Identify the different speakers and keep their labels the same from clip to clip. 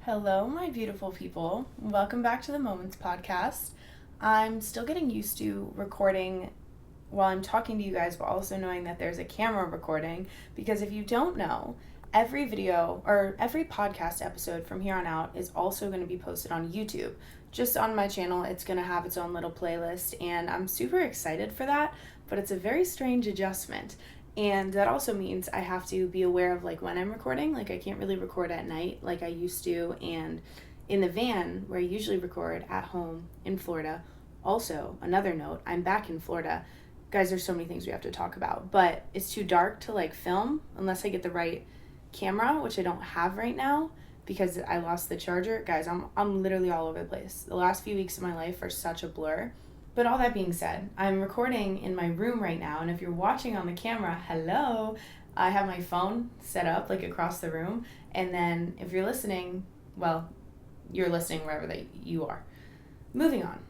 Speaker 1: Hello, my beautiful people. Welcome back to the Moments podcast. I'm still getting used to recording while I'm talking to you guys, but also knowing that there's a camera recording. Because if you don't know, every video or every podcast episode from here on out is also going to be posted on YouTube. Just on my channel, it's going to have its own little playlist, and I'm super excited for that, but it's a very strange adjustment. And that also means I have to be aware of when I'm recording. I can't really record at night like I used to. And in the van where I usually record at home in Florida. Also, another note, I'm back in Florida. Guys, there's so many things we have to talk about. But it's too dark to film unless I get the right camera, which I don't have right now because I lost the charger. Guys, I'm literally all over the place. The last few weeks of my life are such a blur. But all that being said, I'm recording in my room right now, and if you're watching on the camera, hello, I have my phone set up across the room, and then if you're listening, well, you're listening wherever that you are. Moving on.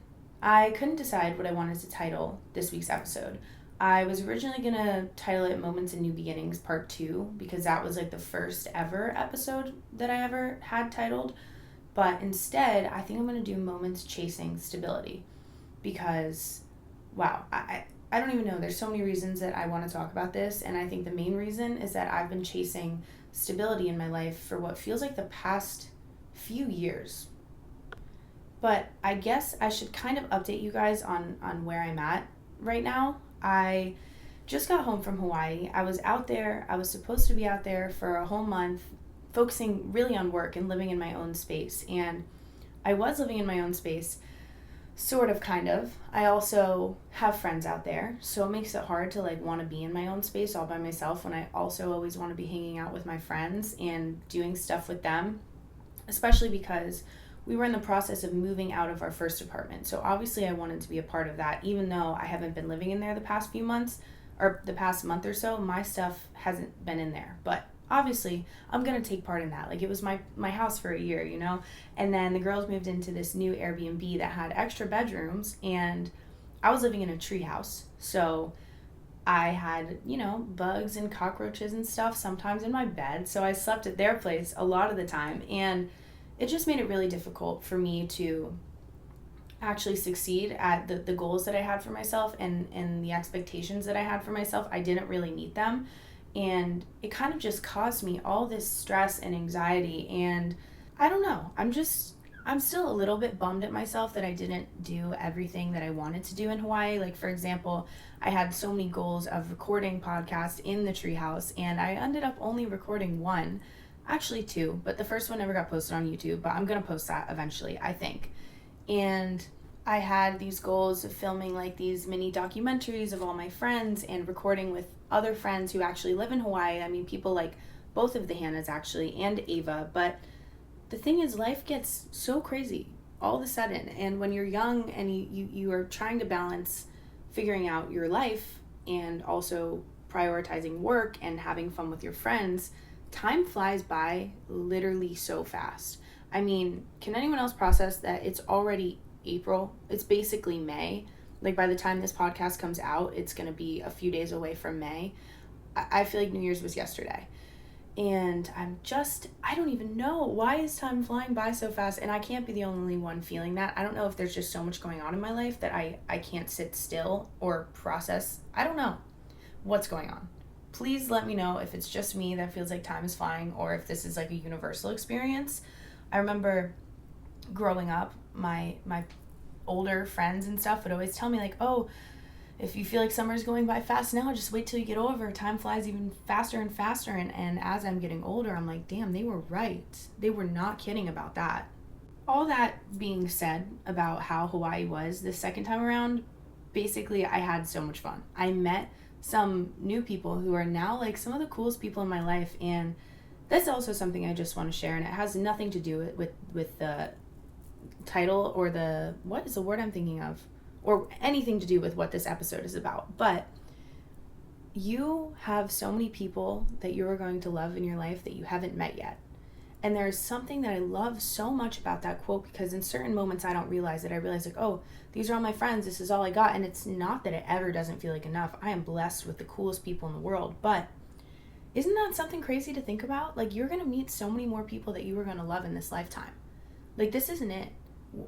Speaker 1: I couldn't decide what I wanted to title this week's episode. I was originally going to title it Moments and New Beginnings Part 2, because that was the first ever episode that I ever had titled, but instead, I think I'm going to do Moments Chasing Stability. Because, wow, I don't even know. There's so many reasons that I want to talk about this, and I think the main reason is that I've been chasing stability in my life for what feels like the past few years. But I guess I should kind of update you guys on where I'm at right now. I just got home from Hawaii. I was out there. I was supposed to be out there for a whole month, focusing really on work and living in my own space. And I was living in my own space. Sort of, kind of. I also have friends out there, so it makes it hard to want to be in my own space all by myself when I also always want to be hanging out with my friends and doing stuff with them, especially because we were in the process of moving out of our first apartment. So obviously I wanted to be a part of that, even though I haven't been living in there the past few months, or the past month or so. My stuff hasn't been in there, but obviously I'm gonna take part in that. It was my house for a year, and then the girls moved into this new Airbnb that had extra bedrooms, and I was living in a tree house, so I had bugs and cockroaches and stuff sometimes in my bed, so I slept at their place a lot of the time, and it just made it really difficult for me to actually succeed at the goals that I had for myself, and the expectations that I had for myself. I didn't really meet them. And it kind of just caused me all this stress and anxiety, and I don't know. I'm still a little bit bummed at myself that I didn't do everything that I wanted to do in Hawaii. For example, I had so many goals of recording podcasts in the treehouse, and I ended up only recording one, actually two, but the first one never got posted on YouTube, but I'm going to post that eventually, I think. And I had these goals of filming these mini documentaries of all my friends and recording with other friends who actually live in Hawaii. I mean, people like both of the Hannahs actually, and Ava. But the thing is, life gets so crazy all of a sudden. And when you're young and you are trying to balance figuring out your life and also prioritizing work and having fun with your friends, time flies by literally so fast. I mean, can anyone else process that it's already April? It's basically May. By the time this podcast comes out, it's going to be a few days away from May. I feel like New Year's was yesterday. And I don't even know. Why is time flying by so fast? And I can't be the only one feeling that. I don't know if there's just so much going on in my life that I can't sit still or process. I don't know what's going on. Please let me know if it's just me that feels like time is flying, or if this is a universal experience. I remember growing up, my older friends and stuff would always tell me oh, if you feel like summer's going by fast now, just wait till you get over. Time flies even faster and faster. And as I'm getting older, I'm like, damn, they were right. They were not kidding about that. All that being said about how Hawaii was the second time around, basically I had so much fun. I met some new people who are now some of the coolest people in my life, and that's also something I just want to share, and it has nothing to do with the title or what is the word I'm thinking of, or anything to do with what this episode is about. But you have so many people that you are going to love in your life that you haven't met yet. And there's something that I love so much about that quote, because in certain moments I don't realize it. I realize oh, these are all my friends, this is all I got. And it's not that it ever doesn't feel like enough. I am blessed with the coolest people in the world, but Isn't that something crazy to think about? Like, you're going to meet so many more people that you are going to love in this lifetime. Like, this isn't it.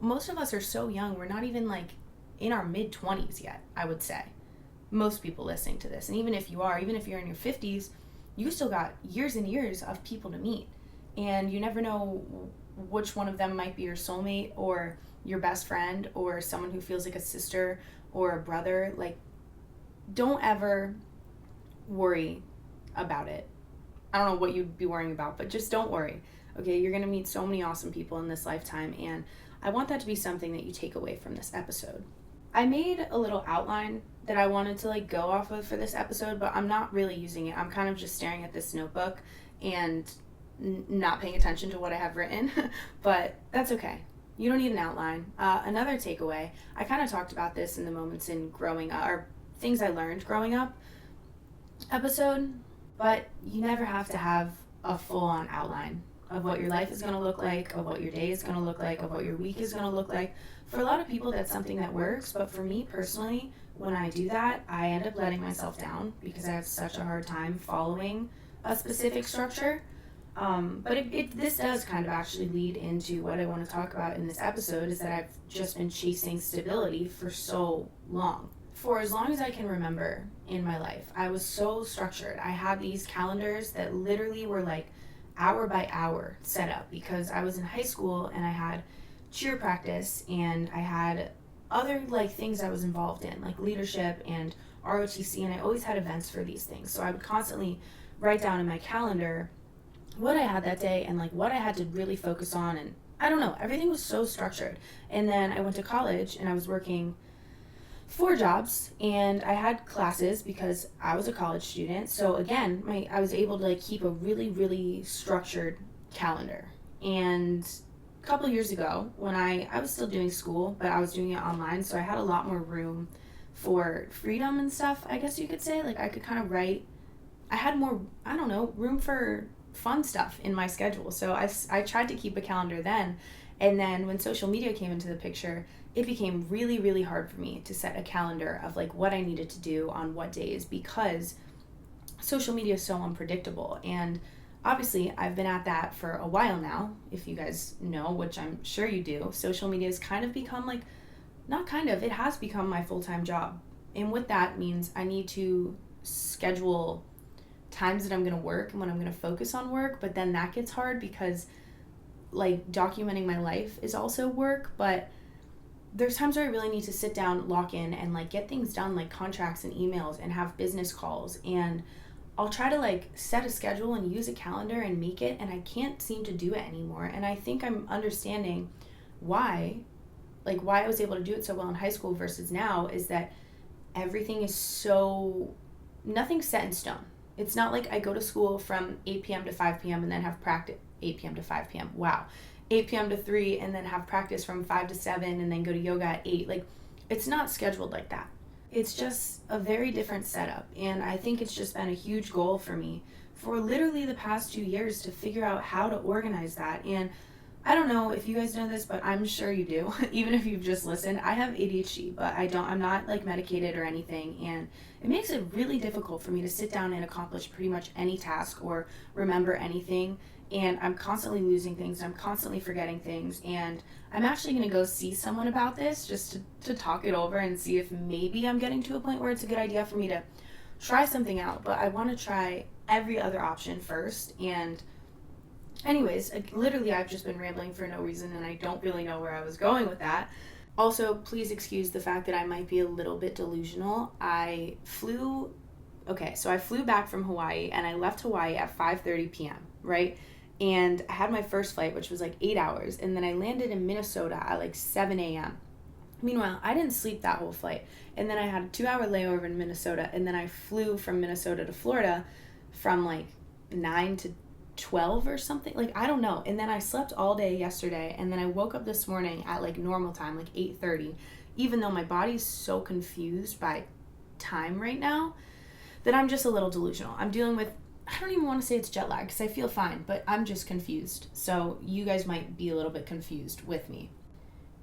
Speaker 1: Most of us are so young. We're not even, like, in our mid-20s yet, I would say. Most people listening to this. And even if you are, even if you're in your 50s, you still got years and years of people to meet. And you never know which one of them might be your soulmate or your best friend or someone who feels like a sister or a brother. Like, don't ever worry about it. I don't know what you'd be worrying about, but just don't worry. Okay, you're going to meet so many awesome people in this lifetime, and I want that to be something that you take away from this episode. I made a little outline that I wanted to go off of for this episode, but I'm not really using it. I'm kind of just staring at this notebook and not paying attention to what I have written, but that's okay. You don't need an outline. Another takeaway, I kind of talked about this in the moments in growing up, or things I learned growing up episode, but you never have to have a full-on outline of what your life is going to look like, of what your day is going to look like, of what your week is going to look like. For a lot of people, that's something that works, but for me personally, when I do that, I end up letting myself down because I have such a hard time following a specific structure. But this does kind of actually lead into what I want to talk about in this episode, is that I've just been chasing stability for so long. For as long as I can remember in my life, I was so structured. I had these calendars that literally were hour by hour set up because I was in high school and I had cheer practice and I had other things I was involved in, like leadership and ROTC, and I always had events for these things. So I would constantly write down in my calendar what I had that day and what I had to really focus on, and I don't know, everything was so structured. And then I went to college and I was working 4 jobs and I had classes because I was a college student. So again, I was able to keep a really, really structured calendar. And a couple years ago, when I was still doing school, but I was doing it online, so I had a lot more room for freedom and stuff, I guess you could say. I could kind of write. I had more, I don't know, room for fun stuff in my schedule. So I tried to keep a calendar then. And then when social media came into the picture, it became really, really hard for me to set a calendar of what I needed to do on what days, because social media is so unpredictable. And obviously I've been at that for a while now. If you guys know, which I'm sure you do, social media has kind of become it has become my full-time job. And what that means, I need to schedule times that I'm going to work and when I'm going to focus on work. But then that gets hard because documenting my life is also work. But there's times where I really need to sit down, lock in, and get things done, like contracts and emails, and have business calls. And I'll try to set a schedule and use a calendar and make it, and I can't seem to do it anymore. And I think I'm understanding why I was able to do it so well in high school versus now, is that everything is nothing's set in stone. It's not like I go to school from 8 p.m. to 5 p.m. and then have practice 8 p.m. to 5 p.m. Wow. 8 p.m. to 3 and then have practice from 5 to 7 and then go to yoga at 8. It's not scheduled like that. It's just a very different setup. And I think it's just been a huge goal for me for literally the past 2 years to figure out how to organize that. And I don't know if you guys know this, but I'm sure you do. Even if you've just listened, I have ADHD, but I'm not medicated or anything. And it makes it really difficult for me to sit down and accomplish pretty much any task or remember anything. And I'm constantly losing things. I'm constantly forgetting things. And I'm actually going to go see someone about this just to talk it over and see if maybe I'm getting to a point where it's a good idea for me to try something out. But I want to try every other option first. And anyways, literally I've just been rambling for no reason, and I don't really know where I was going with that. Also, please excuse the fact that I might be a little bit delusional. I flew back from Hawaii, and I left Hawaii at 5:30 p.m., right? And I had my first flight, which was 8 hours, and then I landed in Minnesota at 7 a.m. Meanwhile, I didn't sleep that whole flight, and then I had a 2-hour layover in Minnesota, and then I flew from Minnesota to Florida from 9 to 12 or something, I don't know. And then I slept all day yesterday, and then I woke up this morning at normal time, 8:30, even though my body's so confused by time right now that I'm just a little delusional. I'm dealing with, I don't even want to say it's jet lag because I feel fine, but I'm just confused. So you guys might be a little bit confused with me.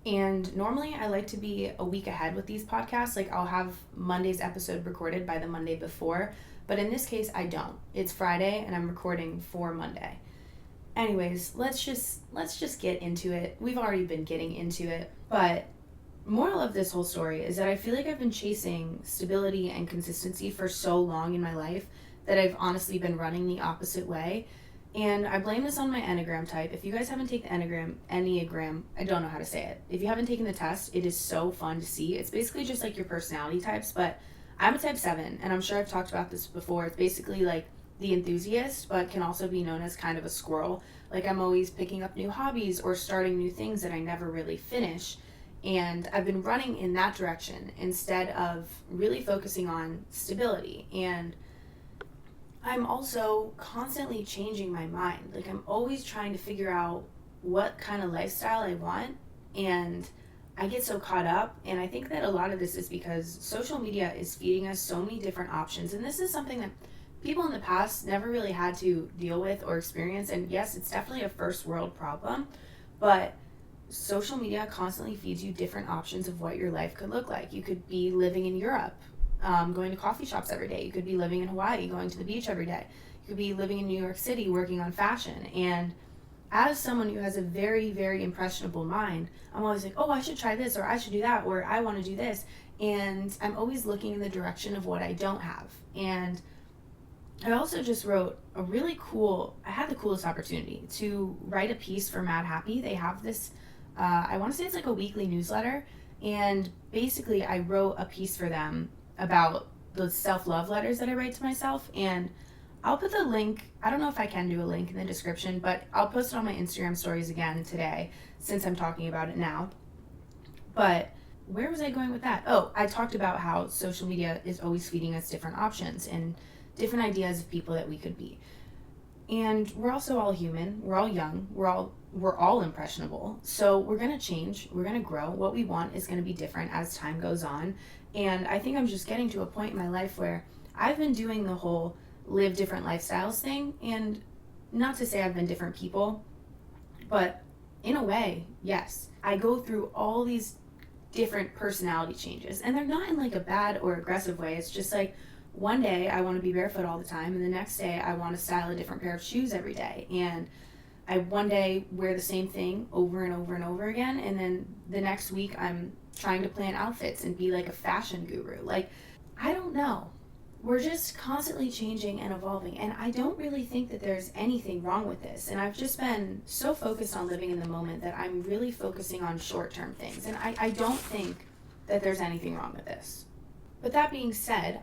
Speaker 1: And normally I like to be a week ahead with these podcasts. I'll have Monday's episode recorded by the Monday before, But in this case, I don't. It's Friday and I'm recording for Monday. Anyways, let's just get into it. We've already been getting into it, but moral of this whole story is that I feel like I've been chasing stability and consistency for so long in my life that I've honestly been running the opposite way. And I blame this on my Enneagram type. If you guys haven't taken Enneagram, I don't know how to say it. If you haven't taken the test, it is so fun to see. It's basically just like your personality types, but I'm a type 7, and I'm sure I've talked about this before. It's basically like the enthusiast, but can also be known as kind of a squirrel. Like I'm always picking up new hobbies or starting new things that I never really finish. And I've been running in that direction instead of really focusing on stability. And I'm also constantly changing my mind. Like I'm always trying to figure out what kind of lifestyle I want, and I get so caught up. And I think that a lot of this is because social media is feeding us so many different options, and this is something that people in the past never really had to deal with or experience. And yes, it's definitely a first world problem, but social media constantly feeds you different options of what your life could look like. You could be living in Europe, going to coffee shops every day. You could be living in Hawaii, going to the beach every day. You could be living in New York City, working on fashion. And as someone who has a very, very impressionable mind, I'm always like, oh, I should try this, or I should do that, or I want to do this. And I'm always looking in the direction of what I don't have. And I also just wrote I had the coolest opportunity to write a piece for Mad Happy. They have this, I want to say it's like a weekly newsletter. And basically I wrote a piece for them about the self-love letters that I write to myself. And I'll put the link, I don't know if I can do a link in the description, but I'll post it on my Instagram stories again today since I'm talking about it now. But where was I going with that? Oh, I talked about how social media is always feeding us different options and different ideas of people that we could be. And we're also all human, we're all young, we're all impressionable. So we're gonna change, we're gonna grow. What we want is gonna be different as time goes on. And I think I'm just getting to a point in my life where I've been doing the whole live different lifestyles thing. And not to say I've been different people, but in a way, yes. I go through all these different personality changes, and they're not in like a bad or aggressive way. It's just like one day I want to be barefoot all the time, and the next day I want to style a different pair of shoes every day. And I one day wear the same thing over and over and over again, and then the next week I'm trying to plan outfits and be like a fashion guru. Like, I don't know. We're just constantly changing and evolving, and I don't really think that there's anything wrong with this. And I've just been so focused on living in the moment that I'm really focusing on short-term things, and I don't think that there's anything wrong with this. But that being said,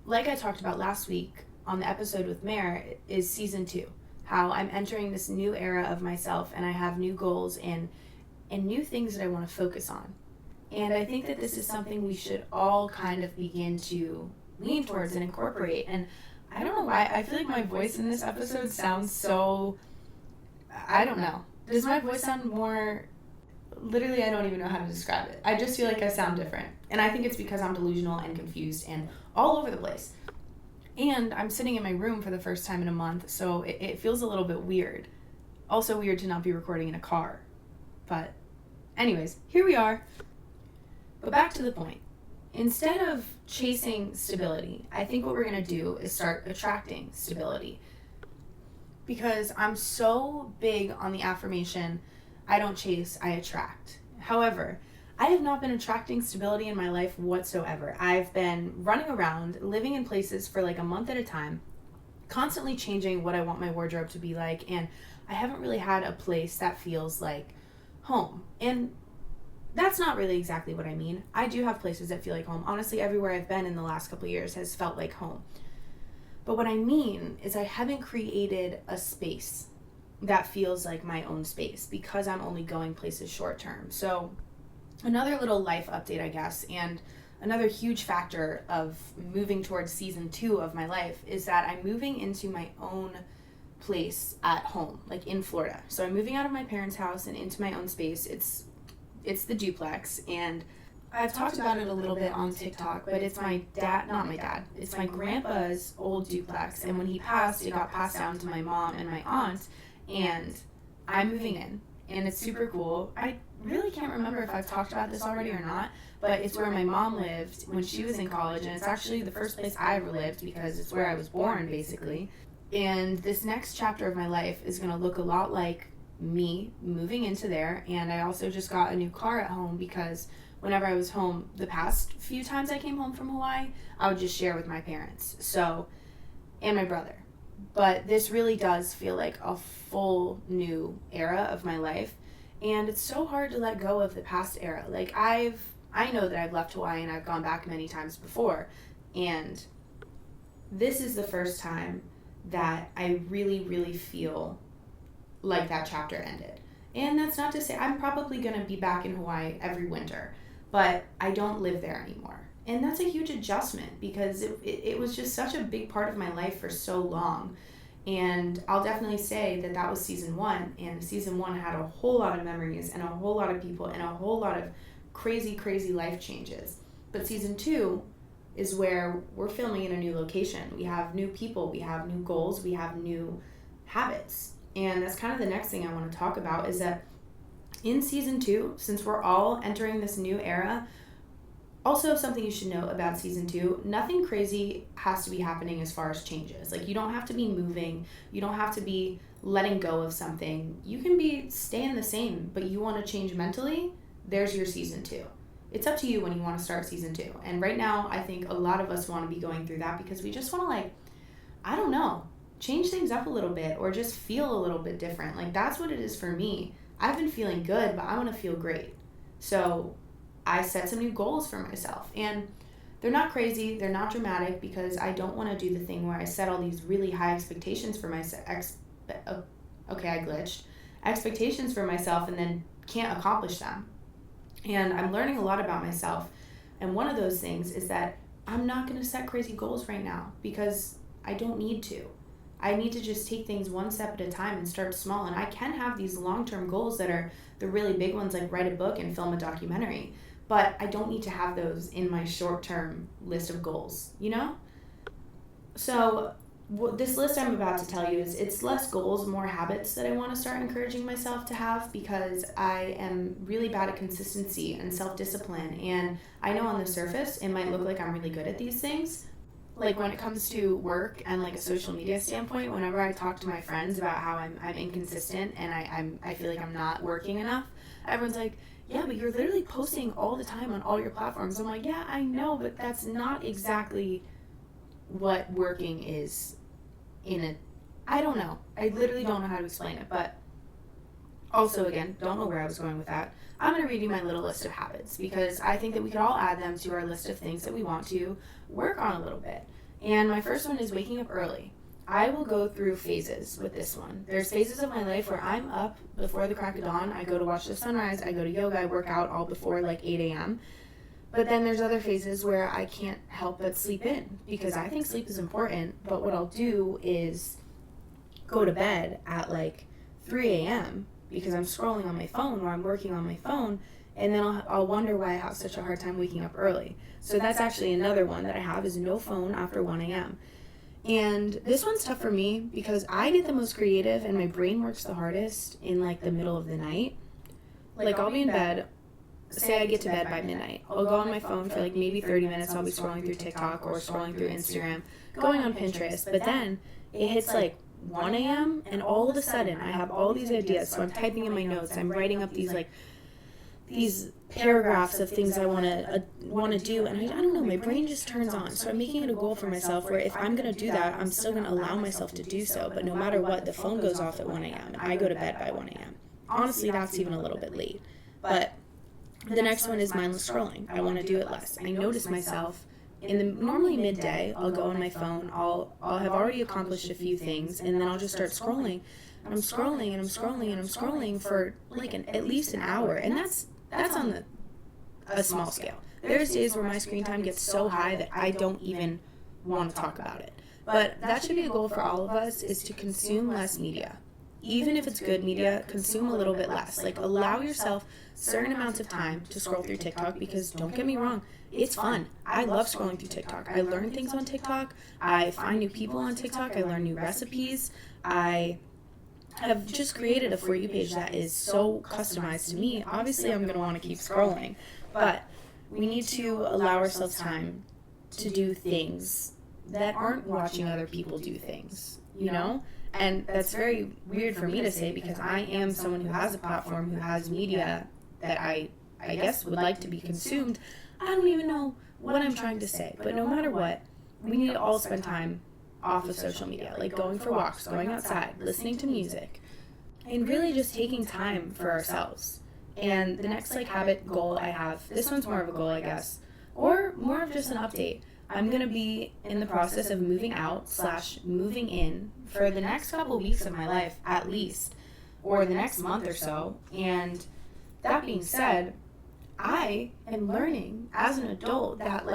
Speaker 1: like I talked about last week on the episode with Mare, is season 2. How I'm entering this new era of myself, and I have new goals and new things that I want to focus on. And I think that this is something we should all kind of begin to lean towards and incorporate. And I don't know why, I feel like my voice in this episode sounds so, I don't know. Does my voice sound more, literally I don't even know how to describe it. I just feel like I sound different. And I think it's because I'm delusional and confused and all over the place. And I'm sitting in my room for the first time in a month, so it feels a little bit weird. Also weird to not be recording in a car. But anyways, here we are. But back to the point. Instead of chasing stability, I think what we're going to do is start attracting stability. Because I'm so big on the affirmation, I don't chase, I attract. However, I have not been attracting stability in my life whatsoever. I've been running around, living in places for like a month at a time, constantly changing what I want my wardrobe to be like, and I haven't really had a place that feels like home. And that's not really exactly what I mean. I do have places that feel like home. Honestly, everywhere I've been in the last couple of years has felt like home. But what I mean is I haven't created a space that feels like my own space because I'm only going places short term. So another little life update, I guess, and another huge factor of moving towards season 2 of my life is that I'm moving into my own place at home, like in Florida. So I'm moving out of my parents' house and into my own space. It's the duplex, and I've talked about it a little bit on TikTok, but it's it's my grandpa's old duplex, and when he passed, it got passed down to my mom and my aunt, and I'm moving in, and it's super cool. I really can't remember if I've talked about this already or not, but it's where my mom lived when she was in college, and it's actually the first place I ever lived because it's where I was born, basically. And this next chapter of my life is going to look a lot like me moving into there, and I also just got a new car at home because whenever I was home, the past few times I came home from Hawaii, I would just share with my parents, and my brother. But this really does feel like a full new era of my life, and it's so hard to let go of the past era. Like, I know that I've left Hawaii and I've gone back many times before, and this is the first time that I really, really feel like that chapter ended. And that's not to say I'm probably going to be back in Hawaii every winter, but I don't live there anymore. And that's a huge adjustment because it was just such a big part of my life for so long. And I'll definitely say that that was season 1, and season 1 had a whole lot of memories and a whole lot of people and a whole lot of crazy, crazy life changes. But season 2 is where we're filming in a new location. We have new people, we have new goals, we have new habits. And that's kind of the next thing I want to talk about is that in season 2, since we're all entering this new era, also something you should know about season 2, nothing crazy has to be happening as far as changes. Like, you don't have to be moving, you don't have to be letting go of something. You can be staying the same, but you want to change mentally, there's your season 2. It's up to you when you want to start season 2. And right now, I think a lot of us want to be going through that because we just want to, change things up a little bit or just feel a little bit different. Like, that's what it is for me. I've been feeling good, but I want to feel great. So I set some new goals for myself, and they're not crazy, they're not dramatic, because I don't want to do the thing where I set all these really high expectations for myself. Expectations for myself and then can't accomplish them. And I'm learning a lot about myself, and one of those things is that I'm not going to set crazy goals right now because I don't need to. I need to just take things one step at a time and start small. And I can have these long-term goals that are the really big ones, like write a book and film a documentary. But I don't need to have those in my short-term list of goals, you know? So this list I'm about to tell you it's less goals, more habits that I want to start encouraging myself to have, because I am really bad at consistency and self-discipline. And I know on the surface it might look like I'm really good at these things. Like, when it comes to work and like a social media standpoint, whenever I talk to my friends about how I'm inconsistent and I feel like I'm not working enough, everyone's like, yeah, but you're literally posting all the time on all your platforms. I'm like, yeah, I know, but that's not exactly what working is I don't know. I literally don't know how to explain it, but also, again, don't know where I was going with that. I'm going to read you my little list of habits because I think that we could all add them to our list of things that we want to work on a little bit. And my first one is waking up early. I will go through phases with this one. There's phases of my life where I'm up before the crack of dawn. I go to watch the sunrise. I go to yoga. I work out all before like 8 a.m. But then there's other phases where I can't help but sleep in because I think sleep is important. But what I'll do is go to bed at like 3 a.m. because I'm scrolling on my phone or I'm working on my phone, and then I'll wonder why I have such a hard time waking up early. So that's actually another one that I have, is no phone after 1 a.m. And this one's tough for me because I get the most creative and my brain works the hardest in like the middle of the night. Like, I'll be in bed, say I get to bed by midnight. I'll go on my phone for like maybe 30 minutes. I'll be scrolling through TikTok or scrolling through Instagram, going on Pinterest. But then it hits like 1 a.m. and all of a sudden I have all these ideas. So I'm typing in my notes. I'm writing up these paragraphs of things I want to do, and I don't know, my brain just turns on. So I'm making it a goal for myself where if I'm going to do that, I'm still going to allow myself to do so. But no matter what, the phone goes off at 1 a.m. and I go to bed by 1 a.m. Honestly, that's even a little bit late. But the next one is mindless scrolling. I want to do it less. I notice myself in the normally midday, I'll go on my phone, I'll have already accomplished a few things, and then I'll just start scrolling. And I'm scrolling and I'm scrolling and I'm scrolling for like at least an hour, and that's on a small scale. There's days where my screen time gets so high that I don't even want to talk about it. But that should be a goal for all of us, is to consume less media. Even if it's good media, consume a little bit less. Like, allow yourself certain amounts of time to scroll through TikTok, because don't get me wrong, it's fun. I love scrolling through TikTok. I learn things on TikTok. I find new people on TikTok. I learn new recipes. I have just created a For You page that is so customized to me. Obviously, I'm going to want to keep scrolling, but we need to allow ourselves time to do things that aren't watching other people do things, you know? And that's very weird for me to say because I am someone who has a platform, who has media that I guess would like to be consumed. I don't even know what I'm trying to say, but no matter what, we need to all spend time off of social media, like going for walks, going outside, listening to music, and really just taking time for ourselves. And the next habit goal I have, this one's more of a goal, I guess, or more of just an update. I'm going to be in the process of moving out / moving in for the next couple weeks of my life at least, or the next month or so. And that being said, I am learning as an adult that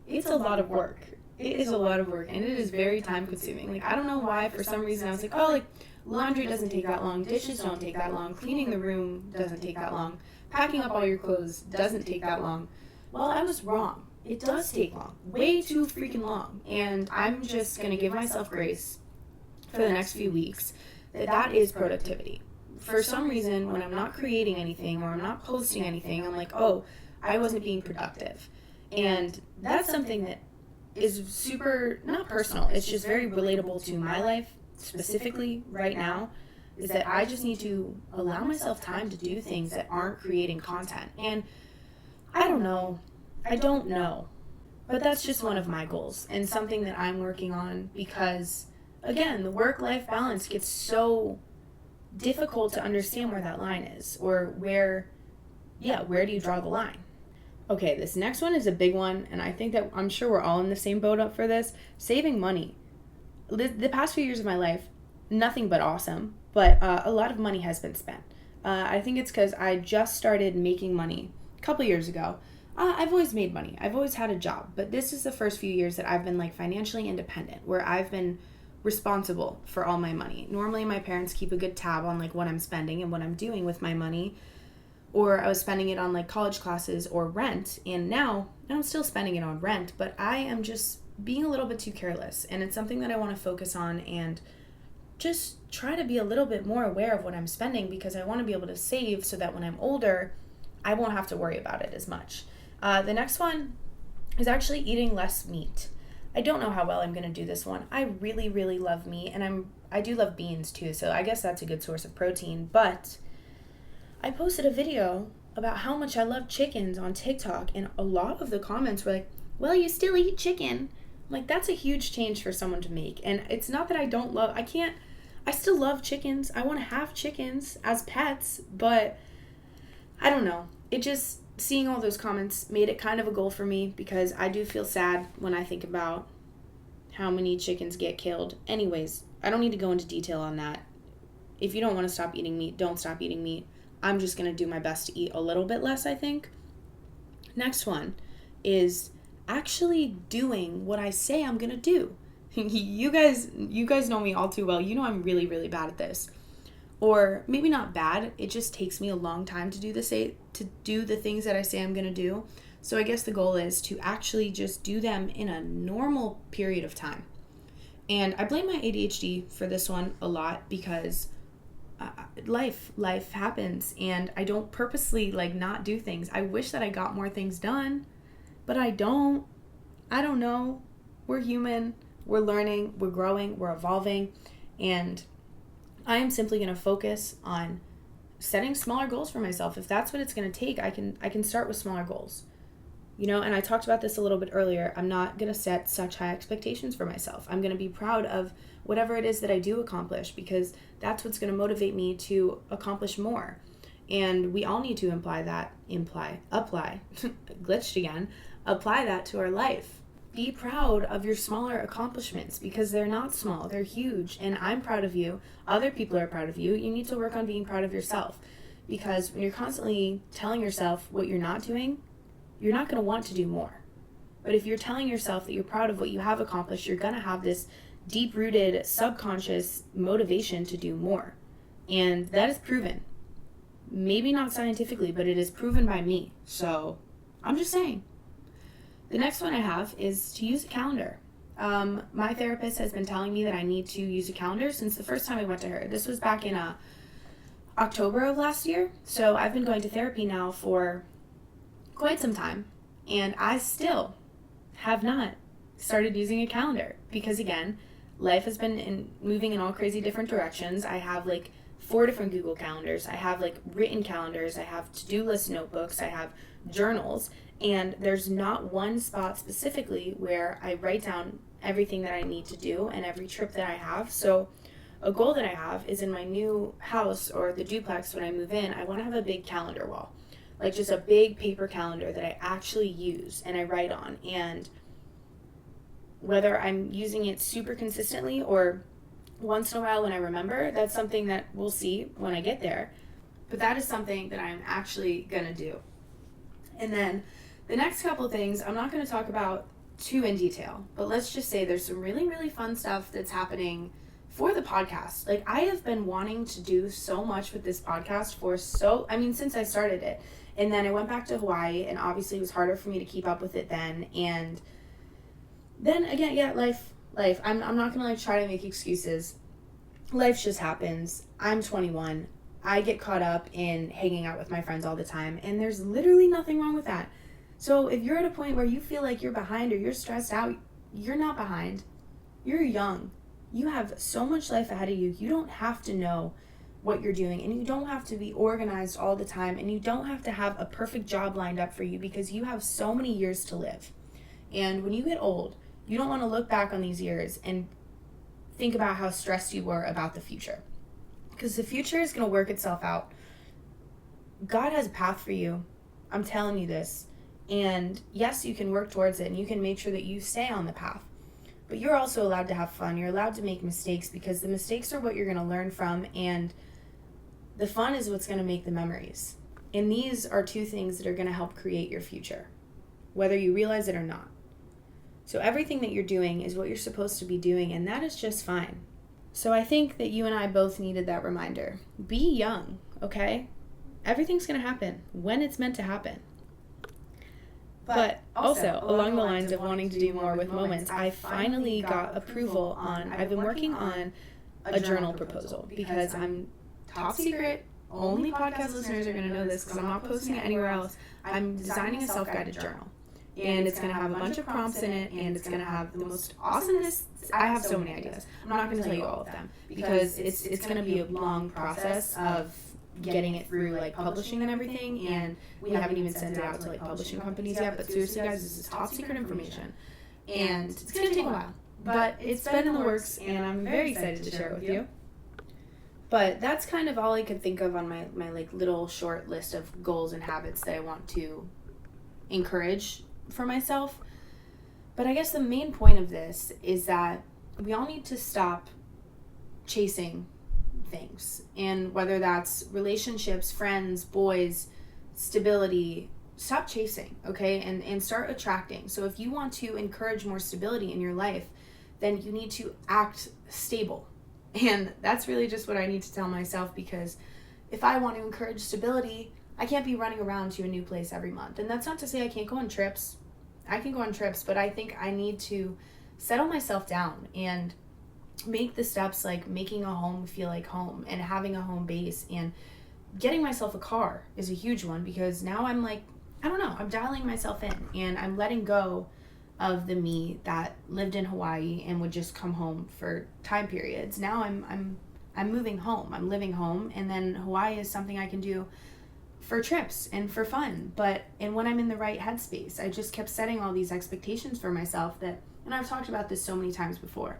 Speaker 1: it's a lot of work. It is a lot of work, and it is very time consuming. I don't know why, for some reason I was laundry doesn't take that long, dishes don't take that long, cleaning the room doesn't take that long, packing up all your clothes doesn't take that long. Well, I was wrong. It does take long, way too freaking long. And I'm just going to give myself grace for the next few weeks that is productivity. For some reason, when I'm not creating anything or I'm not posting anything, I'm I wasn't being productive. And that's something that is super, not personal, it's just very relatable to my life, specifically right now, is that I just need to allow myself time to do things that aren't creating content. And I don't know, but that's just one of my goals and something that I'm working on because, again, the work-life balance gets so difficult to understand where that line is or where do you draw the line? Okay, this next one is a big one, and I think that I'm sure we're all in the same boat up for this. Saving money. The past few years of my life, nothing but awesome, but a lot of money has been spent. I think it's because I just started making money a couple years ago. I've always made money. I've always had a job, but this is the first few years that I've been financially independent, where I've been responsible for all my money. Normally my parents keep a good tab on what I'm spending and what I'm doing with my money, or I was spending it on college classes or rent, and now I'm still spending it on rent, but I am just being a little bit too careless, and it's something that I want to focus on and just try to be a little bit more aware of what I'm spending because I want to be able to save so that when I'm older, I won't have to worry about it as much. The next one is actually eating less meat. I don't know how well I'm going to do this one. I really, really love meat, and I do love beans too, so I guess that's a good source of protein, but I posted a video about how much I love chickens on TikTok, and a lot of the comments were well, you still eat chicken. That's a huge change for someone to make, and it's not that I still love chickens. I want to have chickens as pets, but I don't know. Seeing all those comments made it kind of a goal for me because I do feel sad when I think about how many chickens get killed. Anyways, I don't need to go into detail on that. If you don't want to stop eating meat, don't stop eating meat. I'm just going to do my best to eat a little bit less, I think. Next one is actually doing what I say I'm going to do. You guys know me all too well. You know I'm really, really bad at this. Or maybe not bad, it just takes me a long time to do the things that I say I'm going to do. So I guess the goal is to actually just do them in a normal period of time. And I blame my ADHD for this one a lot because life happens and I don't purposely not do things. I wish that I got more things done, but I don't know. We're human, we're learning, we're growing, we're evolving, and I am simply going to focus on setting smaller goals for myself. If that's what it's going to take, I can start with smaller goals. And I talked about this a little bit earlier. I'm not going to set such high expectations for myself. I'm going to be proud of whatever it is that I do accomplish because that's what's going to motivate me to accomplish more. And we all need to apply that to our life. Be proud of your smaller accomplishments because they're not small, they're huge. And I'm proud of you. Other people are proud of you. You need to work on being proud of yourself because when you're constantly telling yourself what you're not doing, you're not going to want to do more. But if you're telling yourself that you're proud of what you have accomplished, you're going to have this deep-rooted subconscious motivation to do more. And that is proven. Maybe not scientifically, but it is proven by me. So I'm just saying. The next one I have is to use a calendar. My therapist has been telling me that I need to use a calendar since the first time I went to her. This was back in October of last year. So I've been going to therapy now for quite some time, and I still have not started using a calendar because, again, life has been moving in all crazy different directions. I have like 4 different Google calendars. I have like written calendars. I have to-do list notebooks. I have journals. And there's not one spot specifically where I write down everything that I need to do and every trip that I have. So a goal that I have is in my new house or the duplex when I move in, I want to have a big calendar wall. Like just a big paper calendar that I actually use and I write on. And whether I'm using it super consistently or once in a while when I remember, that's something that we'll see when I get there. But that is something that I'm actually going to do. And then the next couple things, I'm not going to talk about too in detail, but let's just say there's some really, really fun stuff that's happening for the podcast. Like, I have been wanting to do so much with this podcast since I started it. And then I went back to Hawaii, and obviously it was harder for me to keep up with it then. And then again, life. I'm not going to like try to make excuses. Life just happens. I'm 21. I get caught up in hanging out with my friends all the time, and there's literally nothing wrong with that. So if you're at a point where you feel like you're behind or you're stressed out, you're not behind. You're young. You have so much life ahead of you. You don't have to know what you're doing, and you don't have to be organized all the time, and you don't have to have a perfect job lined up for you because you have so many years to live. And when you get old, you don't want to look back on these years and think about how stressed you were about the future. Because the future is going to work itself out. God has a path for you. I'm telling you this. And yes, you can work towards it and you can make sure that you stay on the path. But you're also allowed to have fun. You're allowed to make mistakes because the mistakes are what you're going to learn from, and the fun is what's going to make the memories. And these are 2 things that are going to help create your future, whether you realize it or not. So everything that you're doing is what you're supposed to be doing, and that is just fine. So I think that you and I both needed that reminder. Be young, okay? Everything's going to happen when it's meant to happen. But also, along the lines of wanting to do more with moments, I finally got approval I've been working on a journal proposal because I'm top secret. Only podcast listeners are going to know this because I'm not posting it anywhere else. I'm designing a self-guided journal. And it's going to have a bunch of prompts in it, and it's going to have the most awesomeness. I have so many ideas. I'm not going to tell you all of them because it's going to be a long process of getting it through like publishing and everything, and we haven't even sent it out to like publishing companies yet. But seriously, guys, this is top secret information, and it's going to take a while. But it's been in the works, and I'm very excited to share it with you. But that's kind of all I could think of on my like little short list of goals and habits that I want to encourage for myself. But I guess the main point of this is that we all need to stop chasing things, and whether that's relationships, friends, boys, stability, stop chasing, okay, and start attracting. So if you want to encourage more stability in your life, then you need to act stable. And that's really just what I need to tell myself, because if I want to encourage stability, I can't be running around to a new place every month. And that's not to say I can't go on trips. I can go on trips, but I think I need to settle myself down and make the steps like making a home feel like home and having a home base, and getting myself a car is a huge one, because now I'm like, I don't know, I'm dialing myself in and I'm letting go of the me that lived in Hawaii and would just come home for time periods. Now I'm moving home. I'm living home, and then Hawaii is something I can do for trips and for fun. And when I'm in the right headspace, I just kept setting all these expectations for myself and I've talked about this so many times before,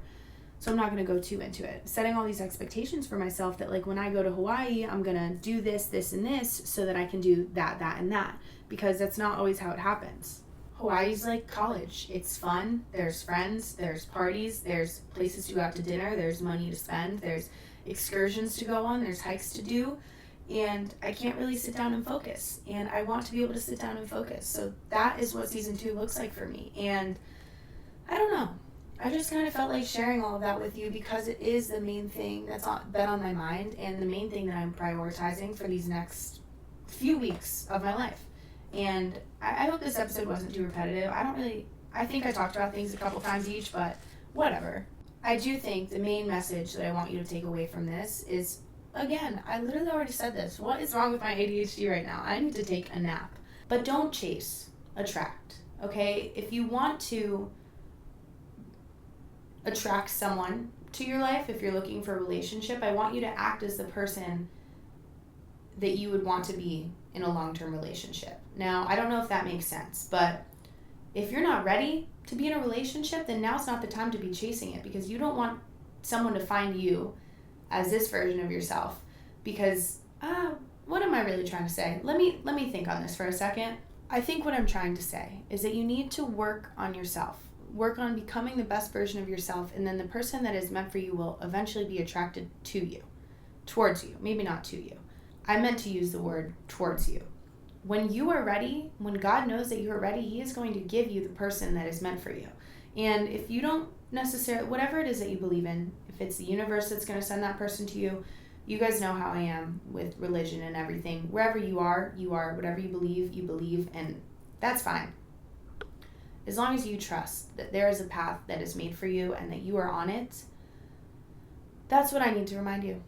Speaker 1: so I'm not going to go too into it. Setting all these expectations for myself that like when I go to Hawaii, I'm going to do this, this, and this so that I can do that, that, and that, because that's not always how it happens. Hawaii's like college. It's fun. There's friends, there's parties, there's places to go out to dinner, there's money to spend, there's excursions to go on, there's hikes to do, and I can't really sit down and focus, and I want to be able to sit down and focus. So that is what season 2 looks like for me. And I don't know, I just kind of felt like sharing all of that with you because it is the main thing that's been on my mind, and the main thing that I'm prioritizing for these next few weeks of my life. And I hope this episode wasn't too repetitive. I I think I talked about things a couple times each, but whatever. I do think the main message that I want you to take away from this is, again, I literally already said this. What is wrong with my ADHD right now? I need to take a nap. But don't chase, attract, okay? If you want to attract someone to your life, if you're looking for a relationship, I want you to act as the person that you would want to be in a long-term relationship. Now, I don't know if that makes sense, but if you're not ready to be in a relationship, then now's not the time to be chasing it, because you don't want someone to find you as this version of yourself. Because, what am I really trying to say? Let me think on this for a second. I think what I'm trying to say is that you need to work on yourself. Work on becoming the best version of yourself, and then the person that is meant for you will eventually be attracted to you, towards you, maybe not to you. I meant to use the word towards you. When you are ready, when God knows that you are ready, He is going to give you the person that is meant for you. And if you don't necessarily, whatever it is that you believe in, if it's the universe that's going to send that person to you, you guys know how I am with religion and everything. Wherever you are, whatever you believe, and that's fine. As long as you trust that there is a path that is made for you and that you are on it, that's what I need to remind you.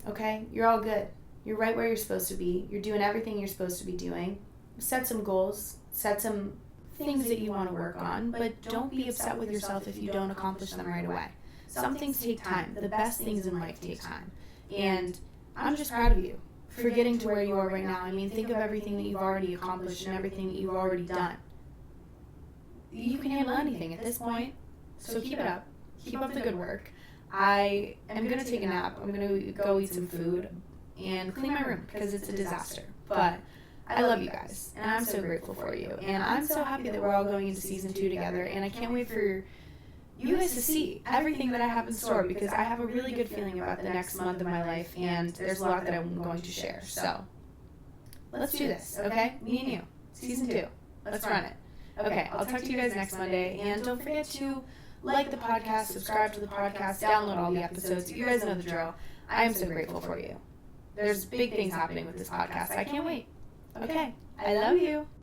Speaker 1: Okay? You're all good. You're right where you're supposed to be. You're doing everything you're supposed to be doing. Set some goals. Set some things that you want to work on, but don't be upset with yourself if you don't accomplish them right away. Some things take time. The best things in life take time. And I'm just proud of you for getting to where you are right now. I mean, think of everything that you've already accomplished and everything that you've already done. You can handle anything at this point, so keep it up. Keep up the good work. I am going to take a nap. I'm going to go eat some food and clean my room because it's a disaster. But I love you guys, and I'm so grateful for you. And I'm so happy that we're all going into season 2 together, and I can't wait for you guys to see everything that I have in store, because I have a really good feeling about the next month of my life, and there's a lot that I'm going to share. So let's do this, okay? Me and you. Season 2. Let's run it. Okay, I'll talk to you guys next Monday, and don't forget to like the podcast, subscribe to the podcast, download all the episodes. You guys know the drill. I am so grateful for you. There's big things happening with this podcast. I can't wait. Okay, I love you.